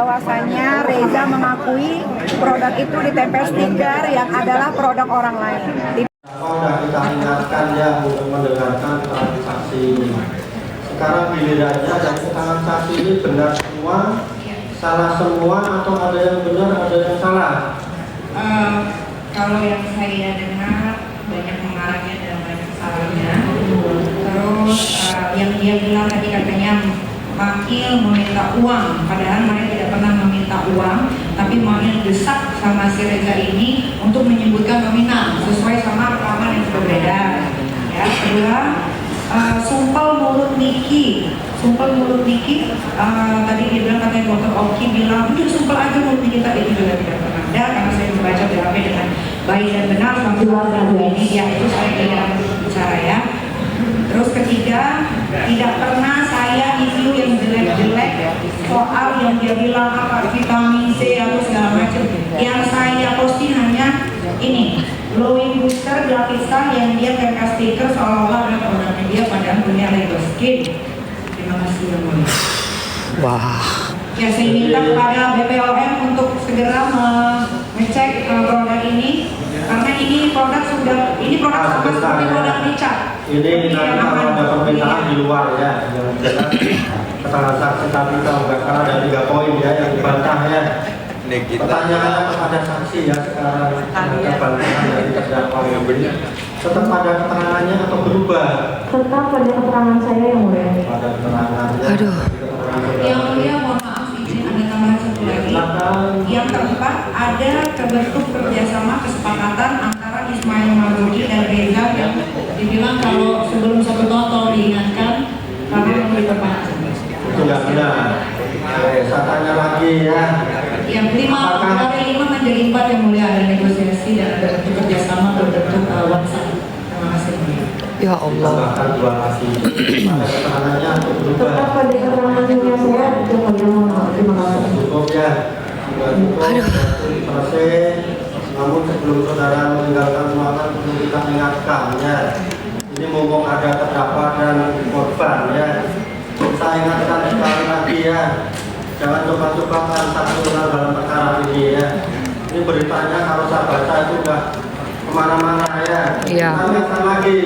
Bahwasanya Reza mengakui produk itu ditempel stiker yang adalah produk orang lain. Sudah kita ingatkan ya untuk mendengarkan transaksi. Sekarang gilirannya dari keterangan saksi ini benar semua, salah semua, atau ada yang benar, ada yang salah? Kalau yang saya dengar banyak mengarahnya dan banyak salahnya. Terus yang dia bilang tadi katanya Makil meminta uang, padahal mereka tidak pernah meminta uang, tapi Makil desak sama si Reza ini untuk menyebutkan nominal sesuai sama rekaman yang sudah beredar. Ya, kedua, sumpel mulut Niki, tadi dia bilang katanya Dr. Oki bilang, udah sumpel aja mulut Niki, tadi itu juga tidak pernah ada, karena saya membaca BAP dengan baik dan benar sampai lalu ini, ya itu saya tidak bicara ya. Terus ketiga, tidak pernah saya review yang jelek-jelek soal yang dia bilang apa vitamin C atau segala macam. Yang saya posting hanya ini, glowing booster gratisan yang dia kayak stiker seolah-olah ada produknya dia, padahal punya Lego Skin. Terima kasih yang mulia. Wah. Ya, saya minta kepada BPOM untuk segera mengecek produk ini, karena ini produk sama seperti produk Richard. Ini nanti kalau ada permintaan di luar ya, yang jelas keterangan saksi tadi kalau nggak salah ada 3 poin ya yang dibantah ya. Pertanyaannya kepada saksi ya sekarang ada bantahan dari terdakwa yang benar. Tetap pada keterangannya atau berubah? Tetap pada keterangan saya yang mulia. Pada keterangannya. Aduh. Yang mulia, mohon maaf izin ada tambahan satu lagi. Yang keempat, ada terbentuk kerjasama kesepakatan antara Ismail Marzuki dan Reza yang dibilang kalau sebelum 1 tahun tolong diingatkan karena membeli perpanjangan. Itu nggak benar. Saya tanya lagi ya. Yang dari 5 menjadi 4 yang mulia, ada negosiasi dan ada bentuk kerjasama berbentuk WhatsApp. Terima kasih. Ya Allah. Tambahkan 2 lagi. Pada keterangannya untuk berubah. Tetap pada keterangannya saya itu mulia. Terima kasih. Cukup ya. Sudah cukup. Selesai. Namun sebelum saudara meninggalkan ruangan perlu kita ingatkan ya. Ini mumpung ada terdakwa dan korban ya. Saya ingatkan sekali lagi ya. Jangan coba-coba transaksi dalam perkara ini ya. Ini beritanya kalau saya baca itu udah kemana-mana ya. Iya. Kita ingatkan lagi.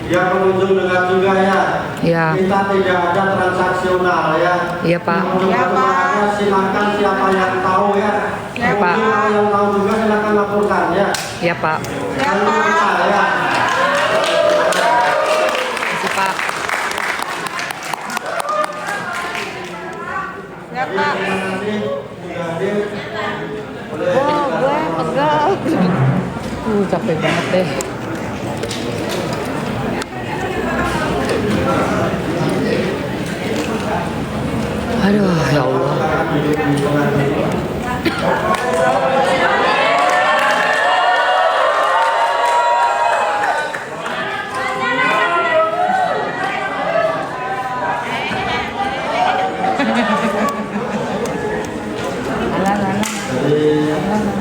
Biar pengunjung dengar juga ya. Iya. Kita tidak ada transaksional ya. Iya, Pak. Iya, Pak. Silakan siapa yang tahu ya. Iya, Pak. Siapa yang tahu juga silakan laporkan ya. Iya, Pak. Jangan lupa ya. Kasih, Pak. Ya Pak. Terima kasih sudah hadir. Boleh Gue pegel. Capek banget deh. Aduh, ya Allah. Jadi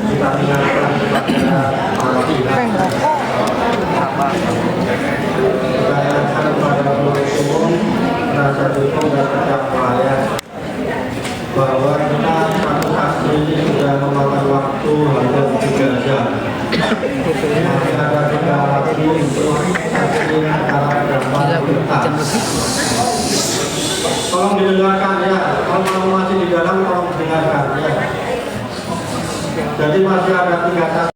kita ingatkan kepada para pihak menanyakan kepada penuntut umum, penasihat hukum dan terdakwa ya, bahwa kita satu saksi ini sudah memakan waktu hampir 3 jam. Masih ada 3 lagi untuk saksi para terdakwa tuntas. Tolong didengarkan ya, kalau masih di dalam tolong didengarkan ya. Jadi masih ada 3 saksi.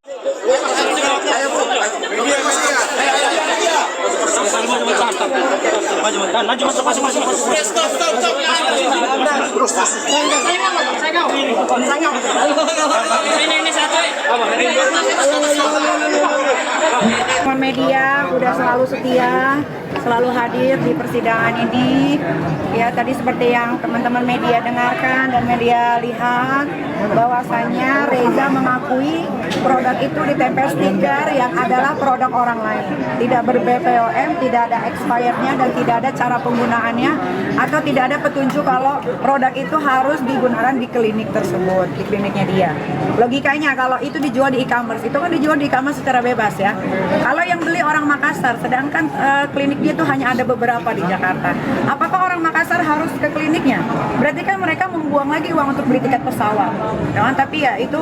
Teman media udah selalu setia, selalu hadir di persidangan ini. Ya, tadi seperti yang teman-teman media dengarkan dan media lihat, bahwasanya Reza mengakui produk itu ditempel stiker yang adalah produk orang lain. Tidak ber-BPOM, tidak ada expirednya dan tidak ada cara penggunaannya, atau tidak ada petunjuk kalau produk itu harus digunakan di klinik tersebut, di kliniknya dia. Logikanya kalau itu dijual di e-commerce, itu kan dijual di e-commerce secara bebas ya. Kalau yang beli orang Makassar, sedangkan klinik dia kliniknya itu hanya ada beberapa di Jakarta. Apakah orang Makassar harus ke kliniknya? Berarti kan mereka membuang lagi uang untuk beli tiket pesawat. Nah, tapi ya itu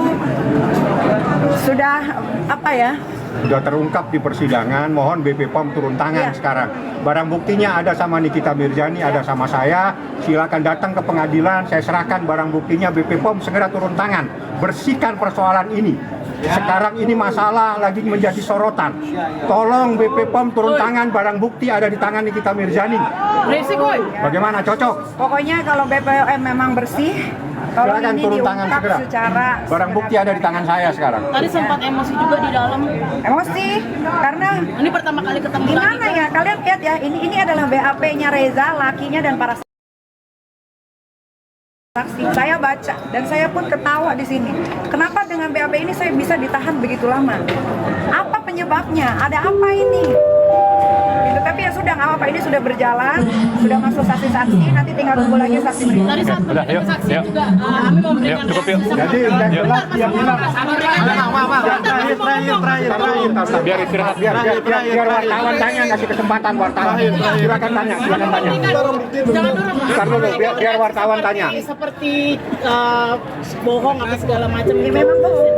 sudah apa ya? Sudah terungkap di persidangan, mohon BP POM turun tangan sekarang. Barang buktinya ada sama Nikita Mirzani, ada sama saya. Silakan datang ke pengadilan, saya serahkan barang buktinya. BP POM segera turun tangan, bersihkan persoalan ini. Sekarang ini masalah lagi menjadi sorotan. Tolong BP POM turun tangan, barang bukti ada di tangan Nikita Mirzani. Bagaimana, cocok? Pokoknya kalau BPOM memang bersih, kalau Silakan ini turun tangan diungkap segera. secara Barang bukti ada di tangan saya sekarang. Tadi sempat emosi juga di dalam. emosi karena Ini pertama kali ketemu gimana lagi. ya, kalian lihat ya, ini adalah BAP-nya Reza, lakinya dan para saksi. Saya baca dan saya pun ketawa di sini. Kenapa dengan BAP ini saya bisa ditahan begitu lama? Apa penyebabnya? Ada apa ini? Gitu. Tapi ya sudah, nggak apa-apa, ini sudah berjalan, sudah masuk saksi-saksi, nanti tinggal tunggu lagi saksi berikutnya. Tadi saat memberikan saksi juga, kami memberikan Jadi yang jelas dia bilang biar istirahat, biar wartawan tanya, kasih kesempatan wartawan. Silakan tanya. Jangan dulu, Pak. Ntar dulu, biar wartawan tanya. Seperti bohong apa segala macam. Ini memang bohong.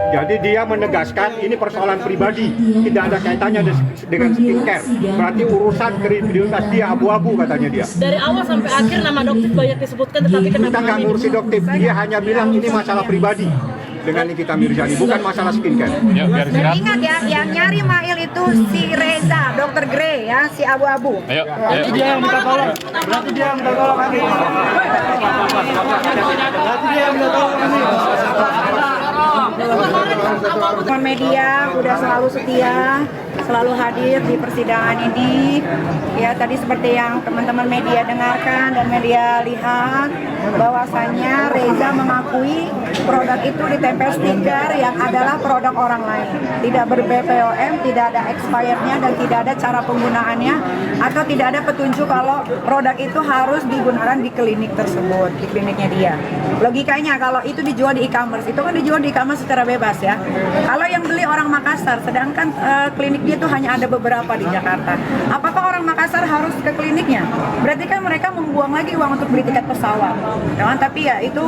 Jadi dia menegaskan ini persoalan pribadi, tidak ada kaitannya dengan skincare. Berarti urusan kredibilitas dia abu-abu, katanya dia. Dari awal sampai akhir nama dokter banyak disebutkan, tetapi Kita kenapa nggak kami ngurusi dokter, dia hanya bilang ini masalah pribadi dengan Nikita Mirzani, bukan masalah skincare. Dan ingat ya, yang nyari Mail itu si Reza, Dr. Grey ya, si abu-abu. Berarti dia yang minta tolong. Berarti dia yang minta tolong kami. Berarti dia yang minta tolong kami. Teman media udah selalu setia, selalu hadir di persidangan ini. Ya, tadi seperti yang teman-teman media dengarkan dan media lihat, bahwasannya Reza mengakui produk itu ditempel stiker yang adalah produk orang lain. Tidak ber-BPOM, tidak ada expirednya dan tidak ada cara penggunaannya, atau tidak ada petunjuk kalau produk itu harus digunakan di klinik tersebut, di kliniknya dia. Logikanya kalau itu dijual di e-commerce, itu kan dijual di e-commerce secara bebas ya. Kalau yang beli orang Makassar, sedangkan klinik dia itu hanya ada beberapa di Jakarta. Apakah orang Makassar harus ke kliniknya? Berarti kan mereka membuang lagi uang untuk beli tiket pesawat. Nah, tapi ya itu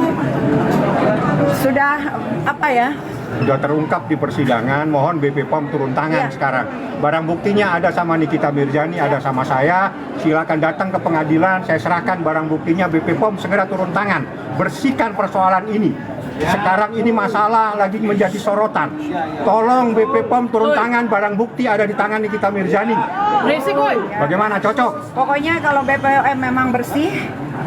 sudah apa ya? Sudah terungkap di persidangan, mohon BP POM turun tangan sekarang. Barang buktinya ada sama Nikita Mirzani, ada sama saya. Silakan datang ke pengadilan, saya serahkan barang buktinya. BP POM segera turun tangan, bersihkan persoalan ini. Sekarang ini masalah lagi menjadi sorotan. Tolong BP POM turun tangan, barang bukti ada di tangan Nikita Mirzani. Bagaimana, cocok? Pokoknya kalau BPOM memang bersih,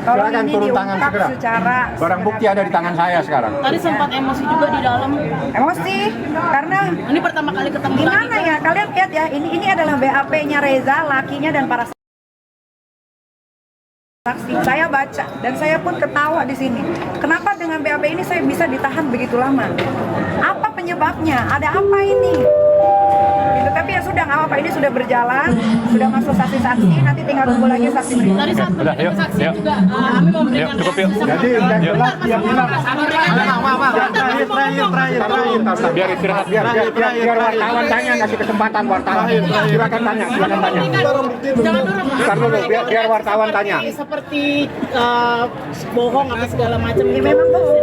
kalau Silakan ini turun tangan diungkap segera. secara Barang bukti ada di tangan saya sekarang. Tadi sempat emosi juga di dalam. emosi karena Ini pertama kali ketemu lagi. gimana ya, kalian lihat ya, ini adalah BAP-nya Reza, lakinya dan para saksi. Saya baca dan saya pun ketawa di sini. Kenapa dengan BAP ini saya bisa ditahan begitu lama? Apa penyebabnya? Ada apa ini? Gitu. Tapi ya sudah, nggak apa-apa, ini sudah berjalan, sudah masuk saksi-saksi, nanti tinggal tunggu lagi saksi berikutnya. Tadi saat memberikan saksi juga, kami memberikan Jadi yang jelas dia bilang biar istirahat, biar wartawan tanya, kasih kesempatan wartawan. Silakan tanya. Jangan dulu, Pak. Ntar dulu, biar wartawan tanya. Seperti bohong apa segala macam. Ini memang bohong.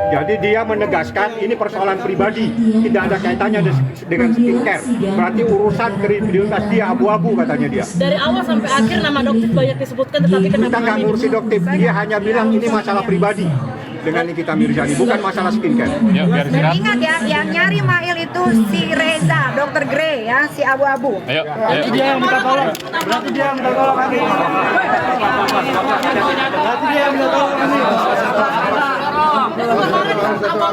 Jadi dia menegaskan ini persoalan pribadi, tidak ada kaitannya dengan skincare. Berarti urusan kredibilitas dia abu-abu, katanya dia. Dari awal sampai akhir nama dokter banyak disebutkan, tetapi Kita kenapa nggak kami ngurusi dokter, dia hanya bilang ini masalah pribadi dengan Nikita Mirzani, bukan masalah skincare. Dan ingat ya, yang nyari Mail itu si Reza, Dr. Grey ya, si abu-abu. Berarti dia yang minta tolong. Berarti dia yang minta tolong kami. Berarti dia yang minta tolong kami.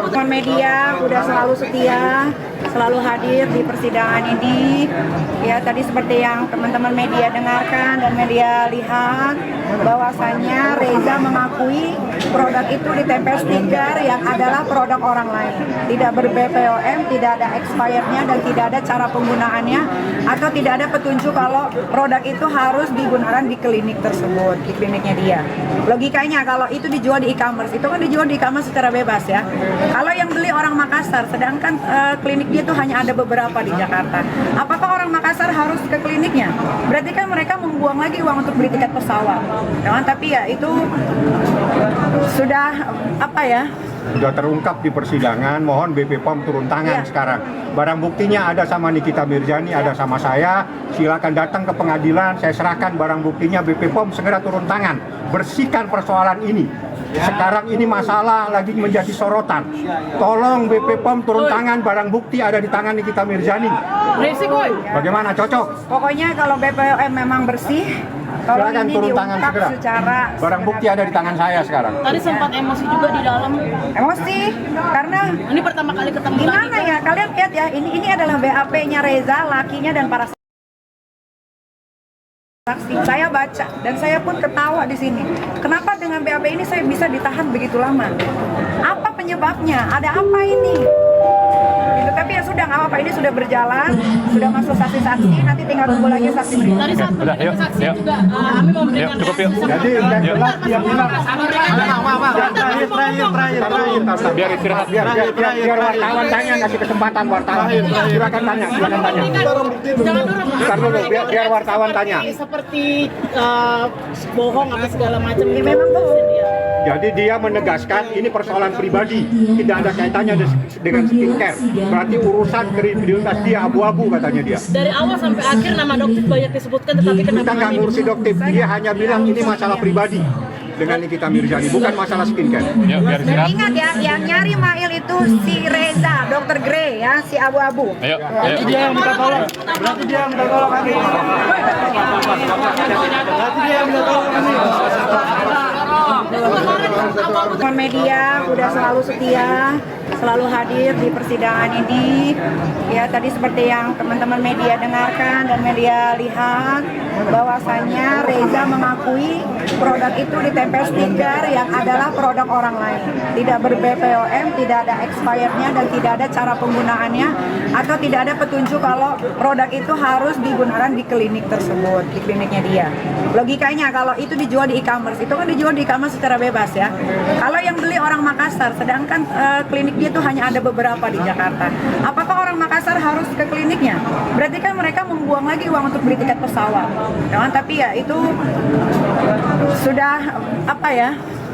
Teman media udah selalu setia, selalu hadir di persidangan ini. Ya, tadi seperti yang teman-teman media dengarkan dan media lihat, bahwasannya Reza mengakui produk itu ditempel stiker yang adalah produk orang lain, tidak ber-BPOM, tidak ada expirednya dan tidak ada cara penggunaannya atau tidak ada petunjuk kalau produk itu harus digunakan di klinik tersebut, di kliniknya dia. Logikanya kalau itu dijual di e-commerce, itu kan dijual di e-commerce secara bebas ya. Kalau yang beli orang Makassar, sedangkan klinik dia tuh hanya ada beberapa di Jakarta. Apakah orang Makassar harus ke kliniknya? Berarti kan mereka membuang lagi uang untuk beli tiket pesawat. Tapi ya itu sudah Sudah terungkap di persidangan, mohon BP POM turun tangan sekarang. Barang buktinya ada sama Nikita Mirzani, ada sama saya. Silakan datang ke pengadilan, saya serahkan barang buktinya. BP POM segera turun tangan, bersihkan persoalan ini. Sekarang ini masalah lagi menjadi sorotan. Tolong BP POM turun tangan, barang bukti ada di tangan Nikita Mirzani. Bagaimana, cocok? Pokoknya kalau BPOM memang bersih, kalau silakan ini turun tangan diungkap segera. secara Barang bukti ada di tangan saya sekarang. Tadi sempat emosi juga di dalam. emosi karena Ini pertama kali ketemu gimana ya, kalian lihat ya, ini adalah BAP-nya Reza, lakinya dan para saksi. Saya baca dan saya pun ketawa di sini. Kenapa dengan BAP ini saya bisa ditahan begitu lama? Apa penyebabnya? Ada apa ini? Gitu. Tapi ya sudah, nggak apa-apa, ini sudah berjalan, sudah masuk saksi-saksi, nanti tinggal tunggu lagi saksi berikutnya. Tadi saat menjadi saksi juga kami memberikan Jadi yang jelas dia bilang Biar istirahat. biar wartawan tanya, kasih kesempatan wartawan. Silakan tanya. jangan dulu Bentar dulu, biar wartawan tanya. seperti bohong apa segala macam. Ya, memang bohong. Jadi dia menegaskan ini persoalan pribadi, tidak ada kaitannya dengan skincare. Berarti urusan kredibilitas dia abu-abu katanya dia. Dari awal sampai akhir nama Doktif banyak disebutkan, tetapi Kita kenapa nggak kami ngurusi Doktif, dia hanya bilang ini masalah pribadi dengan Nikita Mirzani, bukan masalah skincare. Biar Dan istirahat. ingat ya, yang nyari Mail itu si Reza, Dr. Grey ya, si abu-abu. Ayo. Dia yang minta tolong. Berarti dia yang minta tolong kami. Teman media udah selalu setia, selalu hadir di persidangan ini. Ya, tadi seperti yang teman-teman media dengarkan dan media lihat, bahwasannya Reza mengakui produk itu ditempel stiker yang adalah produk orang lain, tidak ber-BPOM, tidak ada expirednya dan tidak ada cara penggunaannya atau tidak ada petunjuk kalau produk itu harus digunakan di klinik tersebut, di kliniknya dia. Logikanya kalau itu dijual di e-commerce, itu kan dijual di e-commerce secara bebas ya. Kalau yang beli orang Makassar, sedangkan klinik dia tuh hanya ada beberapa di Jakarta. Apakah orang Makassar harus ke kliniknya? Berarti kan mereka membuang lagi uang untuk beli tiket pesawat. Tapi ya itu sudah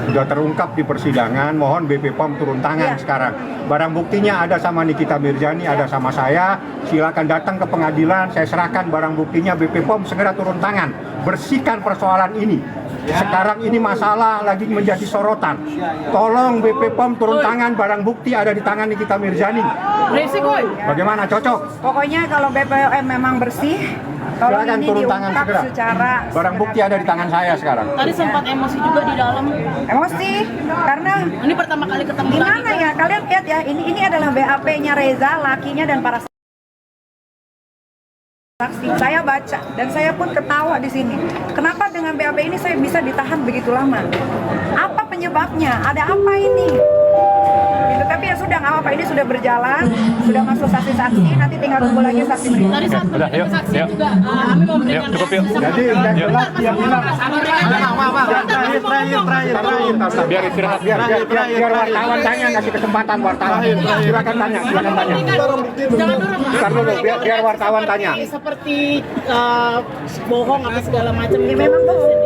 Sudah terungkap di persidangan, mohon BP POM turun tangan sekarang. Barang buktinya ada sama Nikita Mirzani, ada sama saya. Silakan datang ke pengadilan, saya serahkan barang buktinya. BP POM segera turun tangan, bersihkan persoalan ini. Sekarang ini masalah lagi menjadi sorotan. Tolong BP POM turun tangan, barang bukti ada di tangan Nikita Mirzani. Bagaimana, cocok? Pokoknya kalau BPOM memang bersih, kalau Silakan ini turun tangan diungkap segera. secara Barang bukti ada di tangan saya sekarang. tadi sempat emosi juga di dalam. emosi karena Ini pertama kali ketemu gimana ya, kalian lihat ya, ini adalah BAP-nya Reza, lakinya dan para saksi. Saya baca dan saya pun ketawa di sini. Kenapa dengan BAP ini saya bisa ditahan begitu lama? Apa penyebabnya? Ada apa ini? Gitu. Tapi ya sudah, nggak apa-apa, ini sudah berjalan, sudah masuk saksi-saksi, nanti tinggal tunggu lagi saksi berikutnya. Tadi saat menjadi Yuk. saksi juga kami memberikan Cukup yuk. Jadi yang jelas dia bilang Biar istirahat. biar wartawan tanya, kasih kesempatan wartawan. Silakan tanya. jangan dulu Bentar dulu, biar wartawan tanya. seperti bohong apa segala macam. Ya, memang bohong.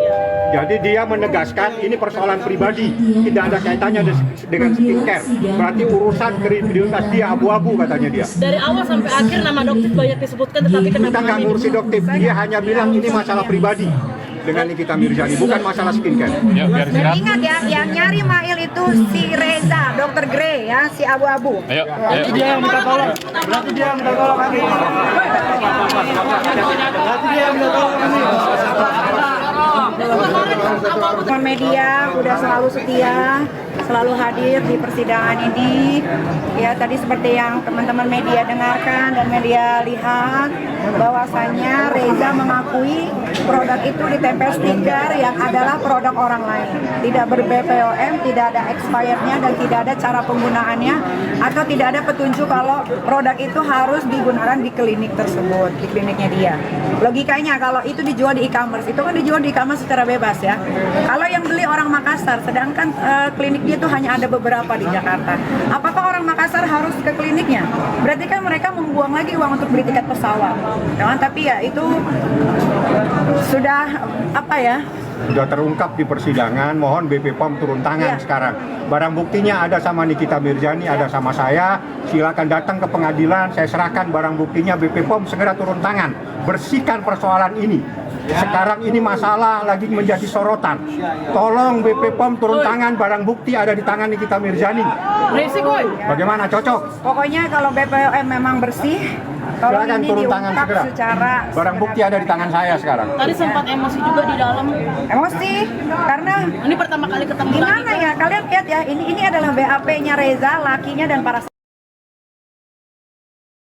Jadi dia menegaskan ini persoalan pribadi, tidak ada kaitannya dengan skincare. Berarti urusan kredibilitas dia abu-abu katanya dia. Dari awal sampai akhir nama Doktif banyak disebutkan, tetapi Kita kenapa nggak kami ngurusi Doktif, dia hanya bilang ini masalah pribadi dengan Nikita Mirzani, bukan masalah skincare. Biar Dan istirahat. ingat ya, yang nyari Mail itu si Reza, Dr. Grey ya, si abu-abu. Ayo. Dia yang minta tolong. Berarti dia yang minta tolong kami. Berarti dia yang minta tolong kami. Teman media udah selalu setia, selalu hadir di persidangan ini. Ya tadi seperti yang teman-teman media dengarkan dan media lihat, bahwasannya Reza mengakui produk itu ditempel stiker yang adalah produk orang lain, tidak ber-BPOM, tidak ada expirednya dan tidak ada cara penggunaannya atau tidak ada petunjuk kalau produk itu harus digunakan di klinik tersebut, di kliniknya dia. Logikanya kalau itu dijual di e-commerce, itu kan dijual di e-commerce secara bebas ya. Kalau yang beli orang Makassar, sedangkan klinik dia itu hanya ada beberapa di Jakarta. Apakah orang Makassar harus ke kliniknya? Berarti kan mereka membuang lagi uang untuk beli tiket pesawat. Nah, tapi ya itu sudah apa ya? Sudah terungkap di persidangan, mohon BP POM turun tangan sekarang. Barang buktinya ada sama Nikita Mirzani, ada sama saya. Silakan datang ke pengadilan, saya serahkan barang buktinya. BP POM segera turun tangan, bersihkan persoalan ini. Sekarang ini masalah lagi menjadi sorotan. Tolong BP POM turun tangan, barang bukti ada di tangan Nikita Mirzani. Bagaimana, cocok? Pokoknya kalau BPOM memang bersih, tolong silakan ini turun tangan diungkap segera. secara Barang bukti ada di tangan saya sekarang. Tadi sempat emosi juga di dalam. emosi karena Ini pertama kali ketemu gimana lagi. ya, kalian lihat ya, ini adalah BAP-nya Reza, lakinya dan para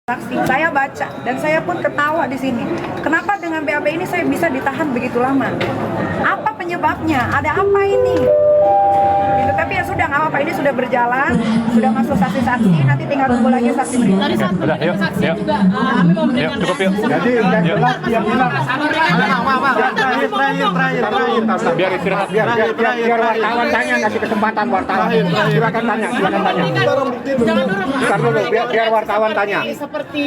saksi. Saya baca dan saya pun ketawa di sini. Kenapa dengan BAP ini saya bisa ditahan begitu lama? Apa penyebabnya? Ada apa ini? Gitu. Tapi ya sudah, nggak apa-apa, ini sudah berjalan, sudah masuk saksi-saksi, nanti tinggal tunggu lagi saksi berikutnya. Tadi saat Udah, yuk, saksi yuk. juga kami memberikan Yuk, cukup, yuk. Jadi yang jelas dia bilang Biar istirahat. biar wartawan tanya, kasih kesempatan wartawan. Silakan tanya, silakan tanya. jangan dulu Pak. Ntar dulu, biar wartawan tanya. Seperti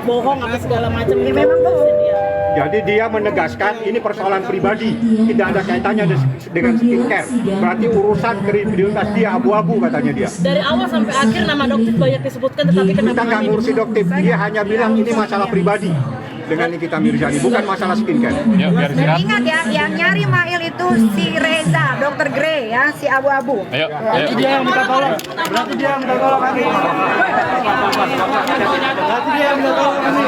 bohong apa segala macam. Ya, memang bohong. Jadi dia menegaskan ini persoalan pribadi, tidak ada kaitannya dengan skincare. Berarti urusan kredibilitas dia abu-abu katanya dia. Dari awal sampai akhir nama dokter banyak disebutkan, tetapi Kita kenapa nggak kami ngurusi dokter, dia hanya bilang ini masalah pribadi dengan Nikita Mirzani, bukan masalah skincare. Yuk, biar Dan istirahat. ingat ya, yang nyari Mail itu si Reza, dokter Grey ya, si abu-abu. Ayo, ayo. Dia yang minta tolong. Berarti dia yang minta tolong kami. Berarti dia yang minta tolong kami.